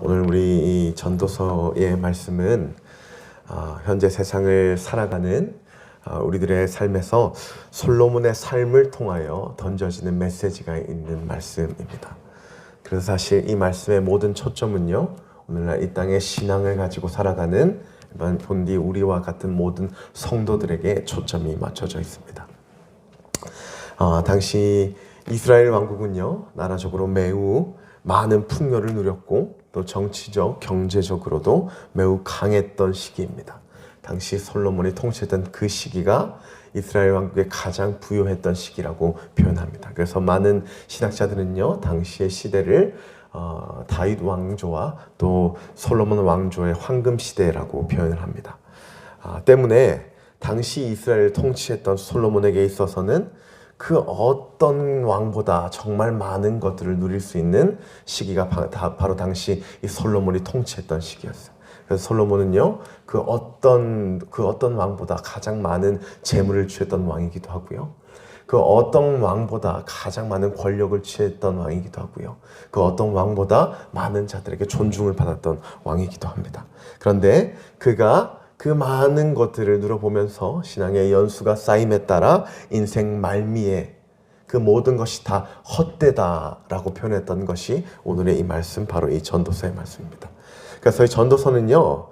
오늘 우리 이 전도서의 말씀은 현재 세상을 살아가는 우리들의 삶에서 솔로몬의 삶을 통하여 던져지는 메시지가 있는 말씀입니다. 그래서 사실 이 말씀의 모든 초점은요, 오늘날 이 땅의 신앙을 가지고 살아가는 본디 우리와 같은 모든 성도들에게 초점이 맞춰져 있습니다. 당시 이스라엘 왕국은요, 나라적으로 매우 많은 풍요를 누렸고 또 정치적, 경제적으로도 매우 강했던 시기입니다. 당시 솔로몬이 통치했던 그 시기가 이스라엘 왕국의 가장 부유했던 시기라고 표현합니다. 그래서 많은 신학자들은요, 당시의 시대를 다윗 왕조와 또 솔로몬 왕조의 황금 시대라고 표현을 합니다. 때문에 당시 이스라엘을 통치했던 솔로몬에게 있어서는 그 어떤 왕보다 정말 많은 것들을 누릴 수 있는 시기가 바로 당시 이 솔로몬이 통치했던 시기였어요. 그래서 솔로몬은요, 그 어떤 왕보다 가장 많은 재물을 취했던 왕이기도 하고요. 그 어떤 왕보다 가장 많은 권력을 취했던 왕이기도 하고요. 그 어떤 왕보다 많은 자들에게 존중을 받았던 왕이기도 합니다. 그런데 그가 그 많은 것들을 누려보면서 신앙의 연수가 쌓임에 따라 인생 말미에 그 모든 것이 다 헛되다라고 표현했던 것이 오늘의 이 말씀, 바로 이 전도서의 말씀입니다. 그래서 이 전도서는요,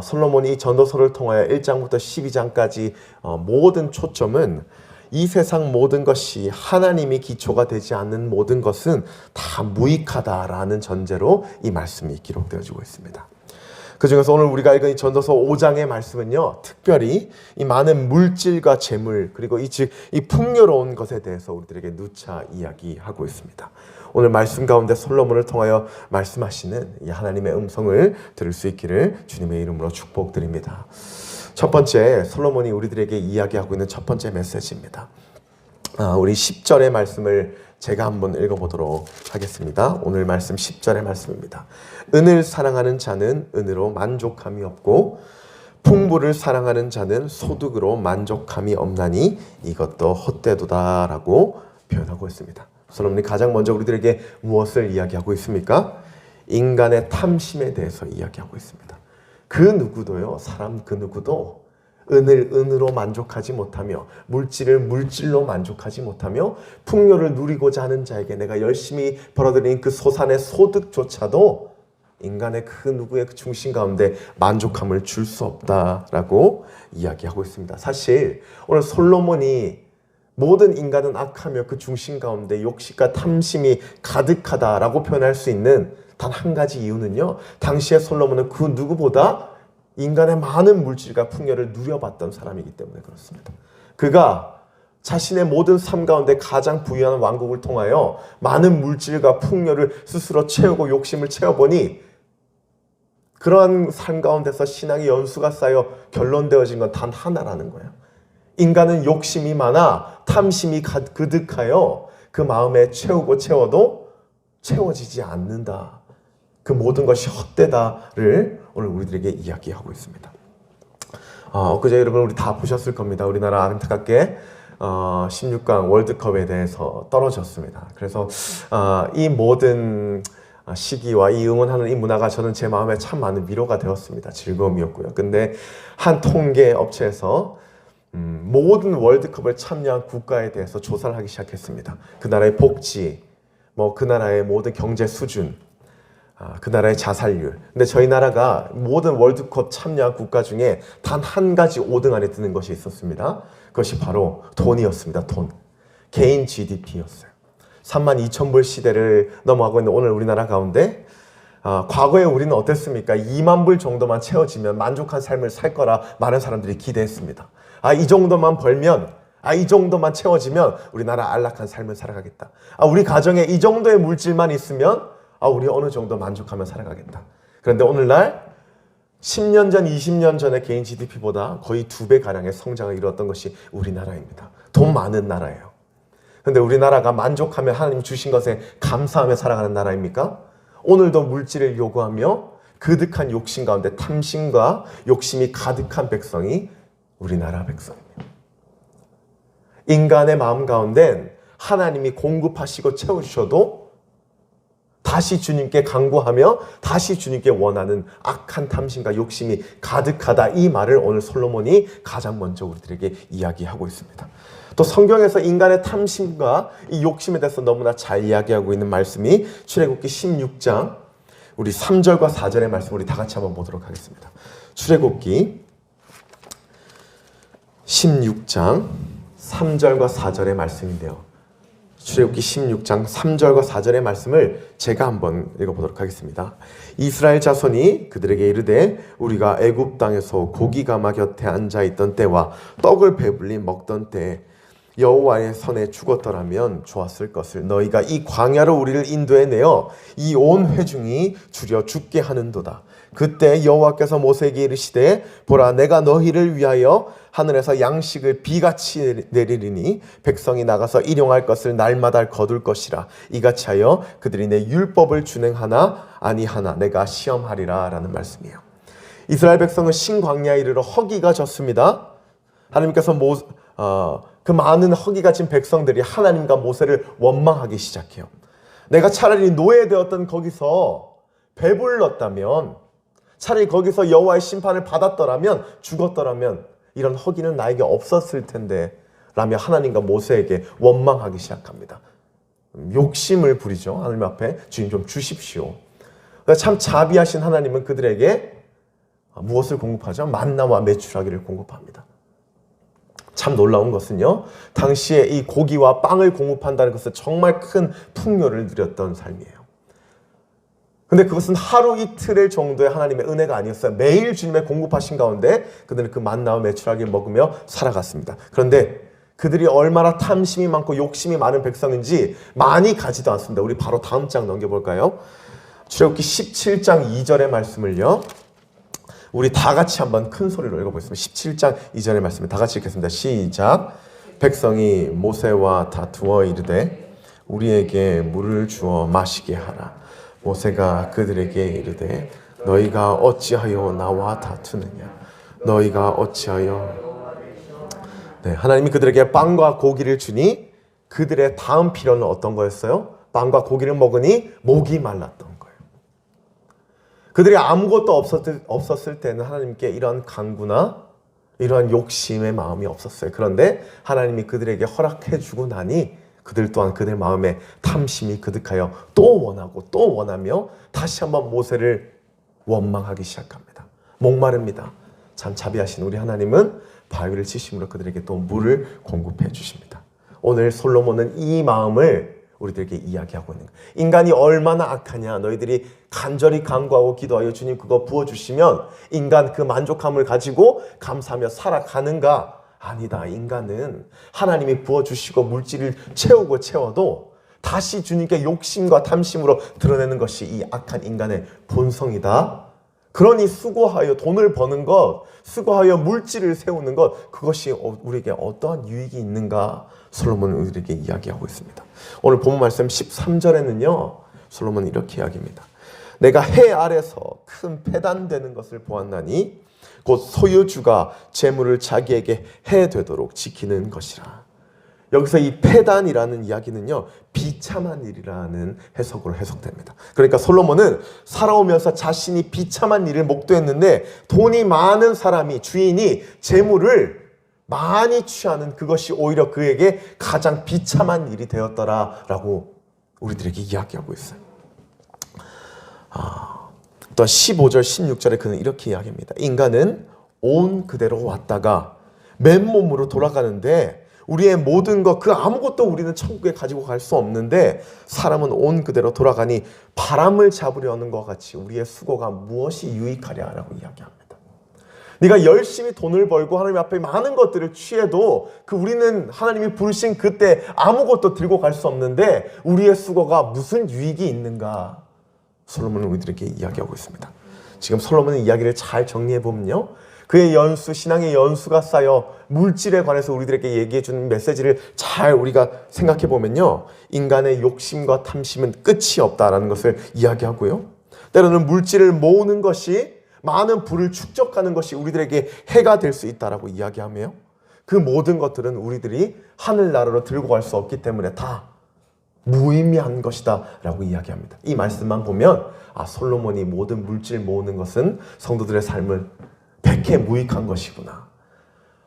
솔로몬이 이 전도서를 통하여 1장부터 12장까지 모든 초점은 이 세상 모든 것이 하나님이 기초가 되지 않는 모든 것은 다 무익하다라는 전제로 이 말씀이 기록되어지고 있습니다. 그 중에서 오늘 우리가 읽은 이 전도서 5장의 말씀은요, 특별히 이 많은 물질과 재물, 그리고 이 풍요로운 것에 대해서 우리들에게 누차 이야기하고 있습니다. 오늘 말씀 가운데 솔로몬을 통하여 말씀하시는 이 하나님의 음성을 들을 수 있기를 주님의 이름으로 축복드립니다. 첫 번째, 솔로몬이 우리들에게 이야기하고 있는 첫 번째 메시지입니다. 우리 10절의 말씀을 제가 한번 읽어보도록 하겠습니다. 오늘 말씀 10절의 말씀입니다. 은을 사랑하는 자는 은으로 만족함이 없고 풍부를 사랑하는 자는 소득으로 만족함이 없나니 이것도 헛되도다라고 표현하고 있습니다. 솔로몬이 가장 먼저 우리들에게 무엇을 이야기하고 있습니까? 인간의 탐심에 대해서 이야기하고 있습니다. 그 누구도요, 사람 그 누구도 은을 은으로 만족하지 못하며 물질을 물질로 만족하지 못하며 풍요를 누리고자 하는 자에게 내가 열심히 벌어들인 그 소산의 소득조차도 인간의 그 누구의 그 중심 가운데 만족함을 줄 수 없다라고 이야기하고 있습니다. 사실 오늘 솔로몬이 모든 인간은 악하며 그 중심 가운데 욕심과 탐심이 가득하다라고 표현할 수 있는 단 한 가지 이유는요, 당시의 솔로몬은 그 누구보다 인간의 많은 물질과 풍요를 누려봤던 사람이기 때문에 그렇습니다. 그가 자신의 모든 삶 가운데 가장 부유한 왕국을 통하여 많은 물질과 풍요를 스스로 채우고 욕심을 채워보니 그러한 삶 가운데서 신앙의 연수가 쌓여 결론되어진 건 단 하나라는 거예요. 인간은 욕심이 많아 탐심이 그득하여 그 마음에 채워도 채워지지 않는다. 그 모든 것이 헛되다를 오늘 우리들에게 이야기하고 있습니다. 엊그제 여러분 우리 다 보셨을 겁니다. 우리나라 안타깝게 16강 월드컵에 대해서 떨어졌습니다. 그래서 이 모든 시기와 이 응원하는 이 문화가 저는 제 마음에 참 많은 위로가 되었습니다. 즐거움이었고요. 근데 한 통계 업체에서 모든 월드컵을 참여한 국가에 대해서 조사를 하기 시작했습니다. 그 나라의 복지, 그 나라의 모든 경제 수준, 그 나라의 자살률. 근데 저희 나라가 모든 월드컵 참여한 국가 중에 단 한 가지 5등 안에 드는 것이 있었습니다. 그것이 바로 돈이었습니다. 돈. 개인 GDP였어요. 32,000불 시대를 넘어가고 있는 오늘 우리나라 가운데 과거에 우리는 어땠습니까? 2만 불 정도만 채워지면 만족한 삶을 살 거라 많은 사람들이 기대했습니다. 이 정도만 벌면, 이 정도만 채워지면 우리나라 안락한 삶을 살아가겠다. 우리 가정에 이 정도의 물질만 있으면 우리 어느 정도 만족하며 살아가겠다. 그런데 오늘날 10년 전, 20년 전의 개인 GDP보다 거의 2배가량의 성장을 이루었던 것이 우리나라입니다. 돈 많은 나라예요. 그런데 우리나라가 만족하며 하나님 주신 것에 감사하며 살아가는 나라입니까? 오늘도 물질을 요구하며 그득한 욕심 가운데 탐심과 욕심이 가득한 백성이 우리나라 백성입니다. 인간의 마음 가운데 하나님이 공급하시고 채워주셔도 다시 주님께 간구하며 다시 주님께 원하는 악한 탐심과 욕심이 가득하다. 이 말을 오늘 솔로몬이 가장 먼저 우리들에게 이야기하고 있습니다. 또 성경에서 인간의 탐심과 이 욕심에 대해서 너무나 잘 이야기하고 있는 말씀이 출애굽기 16장 우리 3절과 4절의 말씀 우리 다 같이 한번 보도록 하겠습니다. 출애굽기 16장 3절과 4절의 말씀인데요. 출애굽기 16장 3절과 4절의 말씀을 제가 한번 읽어보도록 하겠습니다. 이스라엘 자손이 그들에게 이르되 우리가 애굽 땅에서 고기가마 곁에 앉아있던 때와 떡을 배불리 먹던 때에 여호와의 손에 죽었더라면 좋았을 것을 너희가 이 광야로 우리를 인도해내어 이 온 회중이 줄여 죽게 하는도다. 그때 여호와께서 모세에게 이르시되 보라 내가 너희를 위하여 하늘에서 양식을 비같이 내리리니 백성이 나가서 일용할 것을 날마다 거둘 것이라. 이같이 하여 그들이 내 율법을 준행하나 아니하나 내가 시험하리라 라는 말씀이에요. 이스라엘 백성은 신광야에 이르러 허기가 졌습니다. 하나님께서 그 많은 허기가 진 백성들이 하나님과 모세를 원망하기 시작해요. 내가 차라리 노예되었던 거기서 배불렀다면, 차라리 거기서 여호와의 심판을 받았더라면, 죽었더라면 이런 허기는 나에게 없었을 텐데 라며 하나님과 모세에게 원망하기 시작합니다. 욕심을 부리죠. 하나님 앞에 주님 좀 주십시오. 참 자비하신 하나님은 그들에게 무엇을 공급하죠? 만나와 메추라기를 공급합니다. 참 놀라운 것은요, 당시에 이 고기와 빵을 공급한다는 것은 정말 큰 풍요를 누렸던 삶이에요. 근데 그것은 하루 이틀의 정도의 하나님의 은혜가 아니었어요. 매일 주님의 공급하신 가운데 그들은 그 만나와 메추라기를 먹으며 살아갔습니다. 그런데 그들이 얼마나 탐심이 많고 욕심이 많은 백성인지 많이 가지도 않습니다. 우리 바로 다음 장 넘겨볼까요? 출애굽기 17장 2절의 말씀을요, 우리 다 같이 한번 큰 소리로 읽어보겠습니다. 17장 2절의 말씀을 다 같이 읽겠습니다. 시작. 백성이 모세와 다투어 이르되 우리에게 물을 주어 마시게 하라. 모세가 그들에게 이르되 너희가 어찌하여 나와 다투느냐. 너희가 어찌하여. 네, 하나님이 그들에게 빵과 고기를 주니 그들의 다음 필요는 어떤 거였어요? 빵과 고기를 먹으니 목이 말랐던 거예요. 그들이 아무것도 없었을 때는 하나님께 이런 간구나 이러한 욕심의 마음이 없었어요. 그런데 하나님이 그들에게 허락해 주고 나니 그들 또한 그들 마음에 탐심이 그득하여 또 원하고 또 원하며 다시 한번 모세를 원망하기 시작합니다. 목마릅니다. 참 자비하신 우리 하나님은 바위를 치심으로 그들에게 또 물을 공급해 주십니다. 오늘 솔로몬은 이 마음을 우리들에게 이야기하고 있는 거예요. 인간이 얼마나 악하냐. 너희들이 간절히 간구하고 기도하여 주님 그거 부어주시면 인간 그 만족함을 가지고 감사하며 살아가는가? 아니다. 인간은 하나님이 부어주시고 물질을 채우고 채워도 다시 주님께 욕심과 탐심으로 드러내는 것이 이 악한 인간의 본성이다. 그러니 수고하여 돈을 버는 것, 수고하여 물질을 세우는 것, 그것이 우리에게 어떠한 유익이 있는가? 솔로몬은 우리에게 이야기하고 있습니다. 오늘 본문 말씀 13절에는요, 솔로몬은 이렇게 이야기합니다. 내가 해 아래서 큰 패단되는 것을 보았나니 곧 소유주가 재물을 자기에게 해되도록 지키는 것이라. 여기서 이 패단이라는 이야기는요, 비참한 일이라는 해석으로 해석됩니다. 그러니까 솔로몬은 살아오면서 자신이 비참한 일을 목도했는데 돈이 많은 사람이, 주인이 재물을 많이 취하는 그것이 오히려 그에게 가장 비참한 일이 되었더라라고 우리들에게 이야기하고 있어요. 또 15절 16절에 그는 이렇게 이야기합니다. 인간은 온 그대로 왔다가 맨몸으로 돌아가는데 우리의 모든 것, 그 아무것도 우리는 천국에 가지고 갈 수 없는데 사람은 온 그대로 돌아가니 바람을 잡으려는 것 같이 우리의 수고가 무엇이 유익하랴라고 이야기합니다. 네가 열심히 돈을 벌고 하나님 앞에 많은 것들을 취해도 우리는 하나님이 부르신 그때 아무것도 들고 갈 수 없는데 우리의 수고가 무슨 유익이 있는가? 솔로몬은 우리들에게 이야기하고 있습니다. 지금 솔로몬의 이야기를 잘 정리해 보면요, 그의 연수, 신앙의 연수가 쌓여 물질에 관해서 우리들에게 얘기해 주는 메시지를 잘 우리가 생각해 보면요, 인간의 욕심과 탐심은 끝이 없다라는 것을 이야기하고요, 때로는 물질을 모으는 것이, 많은 부를 축적하는 것이 우리들에게 해가 될 수 있다라고 이야기하며 그 모든 것들은 우리들이 하늘나라로 들고 갈 수 없기 때문에 다 무의미한 것이다 라고 이야기합니다. 이 말씀만 보면 솔로몬이 모든 물질 모으는 것은 성도들의 삶을 백해 무익한 것이구나.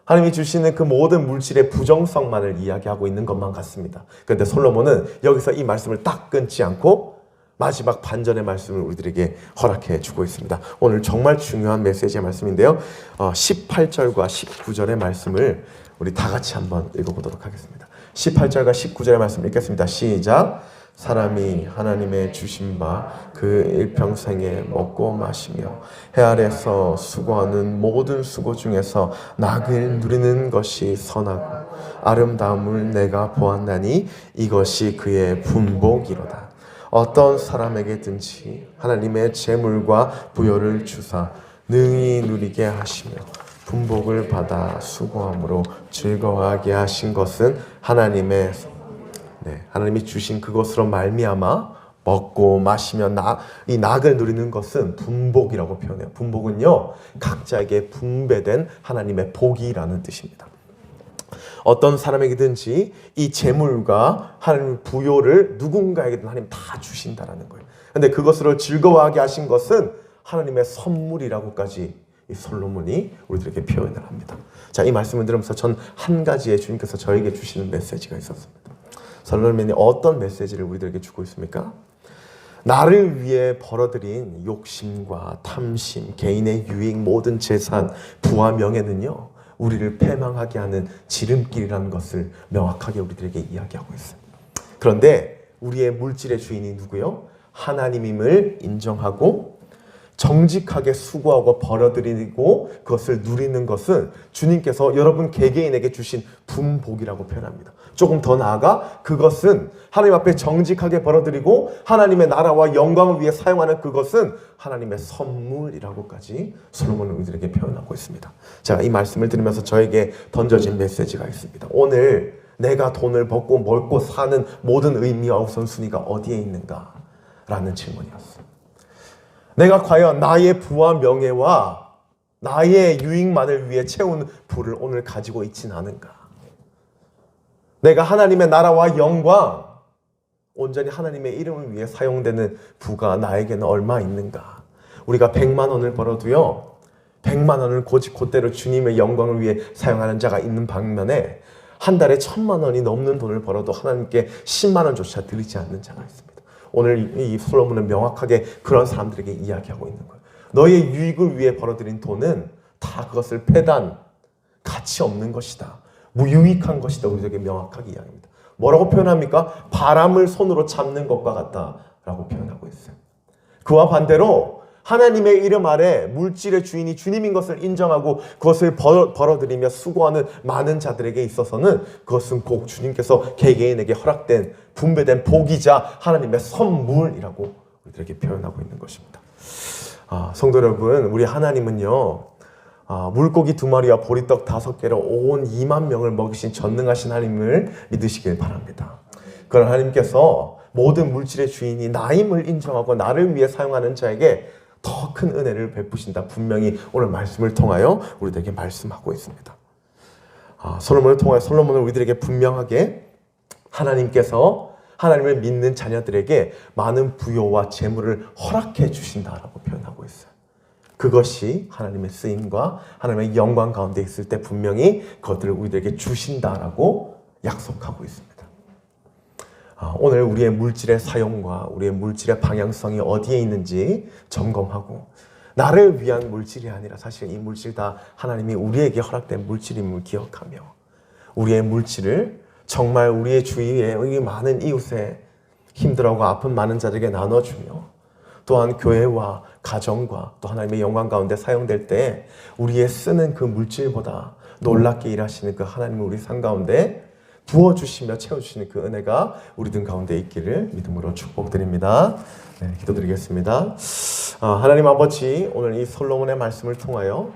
하나님이 주시는 그 모든 물질의 부정성만을 이야기하고 있는 것만 같습니다. 그런데 솔로몬은 여기서 이 말씀을 딱 끊지 않고 마지막 반전의 말씀을 우리들에게 허락해 주고 있습니다. 오늘 정말 중요한 메시지의 말씀인데요. 18절과 19절의 말씀을 우리 다 같이 한번 읽어보도록 하겠습니다. 18절과 19절의 말씀 읽겠습니다. 시작. 사람이 하나님의 주신 바 그 일평생에 먹고 마시며 해 아래서 수고하는 모든 수고 중에서 낙을 누리는 것이 선하고 아름다움을 내가 보았나니 이것이 그의 분복이로다. 어떤 사람에게든지 하나님의 재물과 부여를 주사 능히 누리게 하시며 분복을 받아 수고함으로 즐거워하게 하신 것은 하나님이 주신 그것으로 말미암아 먹고 마시며 이 낙을 누리는 것은 분복이라고 표현해요. 분복은요, 각자에게 분배된 하나님의 복이라는 뜻입니다. 어떤 사람에게든지 이 재물과 하나님의 부요를 누군가에게든 하나님 다 주신다라는 거예요. 근데 그것으로 즐거워하게 하신 것은 하나님의 선물이라고까지 이 솔로몬이 우리들에게 표현을 합니다. 자, 이 말씀을 들으면서 전 한 가지의 주님께서 저에게 주시는 메시지가 있었습니다. 솔로몬이 어떤 메시지를 우리들에게 주고 있습니까? 나를 위해 벌어들인 욕심과 탐심, 개인의 유익, 모든 재산, 부와 명예는요, 우리를 패망하게 하는 지름길이라는 것을 명확하게 우리들에게 이야기하고 있어요. 그런데 우리의 물질의 주인이 누구요? 하나님임을 인정하고 정직하게 수고하고 벌어들이고 그것을 누리는 것은 주님께서 여러분 개개인에게 주신 분복이라고 표현합니다. 조금 더 나아가 그것은 하나님 앞에 정직하게 벌어들이고 하나님의 나라와 영광을 위해 사용하는 그것은 하나님의 선물이라고까지 솔로몬은 우리들에게 표현하고 있습니다. 제가 이 말씀을 들으면서 저에게 던져진 메시지가 있습니다. 오늘 내가 돈을 벌고 먹고 사는 모든 의미와 우선순위가 어디에 있는가? 라는 질문이었어요. 내가 과연 나의 부와 명예와 나의 유익만을 위해 채우는 부를 오늘 가지고 있진 않은가? 내가 하나님의 나라와 영광, 온전히 하나님의 이름을 위해 사용되는 부가 나에게는 얼마 있는가? 우리가 100만 원을 벌어도요, 100만 원을 곧대로 주님의 영광을 위해 사용하는 자가 있는 반면에 한 달에 1000만 원이 넘는 돈을 벌어도 하나님께 10만 원조차 드리지 않는 자가 있습니다. 오늘 이 솔로몬은 명확하게 그런 사람들에게 이야기하고 있는 거예요. 너의 유익을 위해 벌어들인 돈은 다 그것을 패단, 가치 없는 것이다. 무유익한 것이다. 우리에게 명확하게 이야기합니다. 뭐라고 표현합니까? 바람을 손으로 잡는 것과 같다라고 표현하고 있어요. 그와 반대로 하나님의 이름 아래 물질의 주인이 주님인 것을 인정하고 그것을 벌어들이며 수고하는 많은 자들에게 있어서는 그것은 꼭 주님께서 개개인에게 허락된 분배된 복이자 하나님의 선물이라고 우리들에게 표현하고 있는 것입니다. 성도 여러분, 우리 하나님은요, 물고기 2마리와 보리떡 5개로 온 2만 명을 먹이신 전능하신 하나님을 믿으시길 바랍니다. 그런 하나님께서 모든 물질의 주인이 나임을 인정하고 나를 위해 사용하는 자에게 더 큰 은혜를 베푸신다. 분명히 오늘 말씀을 통하여 우리들에게 말씀하고 있습니다. 솔로몬을 통하여 솔로몬은 우리들에게 분명하게 하나님께서 하나님을 믿는 자녀들에게 많은 부요와 재물을 허락해 주신다라고 표현하고 있어요. 그것이 하나님의 쓰임과 하나님의 영광 가운데 있을 때 분명히 그것들을 우리들에게 주신다라고 약속하고 있습니다. 오늘 우리의 물질의 사용과 우리의 물질의 방향성이 어디에 있는지 점검하고 나를 위한 물질이 아니라 사실 이 물질 다 하나님이 우리에게 허락된 물질임을 기억하며 우리의 물질을 정말 우리의 주위에 많은 이웃에 힘들어하고 아픈 많은 자들에게 나눠주며 또한 교회와 가정과 또 하나님의 영광 가운데 사용될 때 우리의 쓰는 그 물질보다 놀랍게 일하시는 그 하나님을 우리 삶 가운데 부어주시며 채워주시는 그 은혜가 우리들 가운데 있기를 믿음으로 축복드립니다. 네, 기도드리겠습니다. 하나님 아버지, 오늘 이 솔로몬의 말씀을 통하여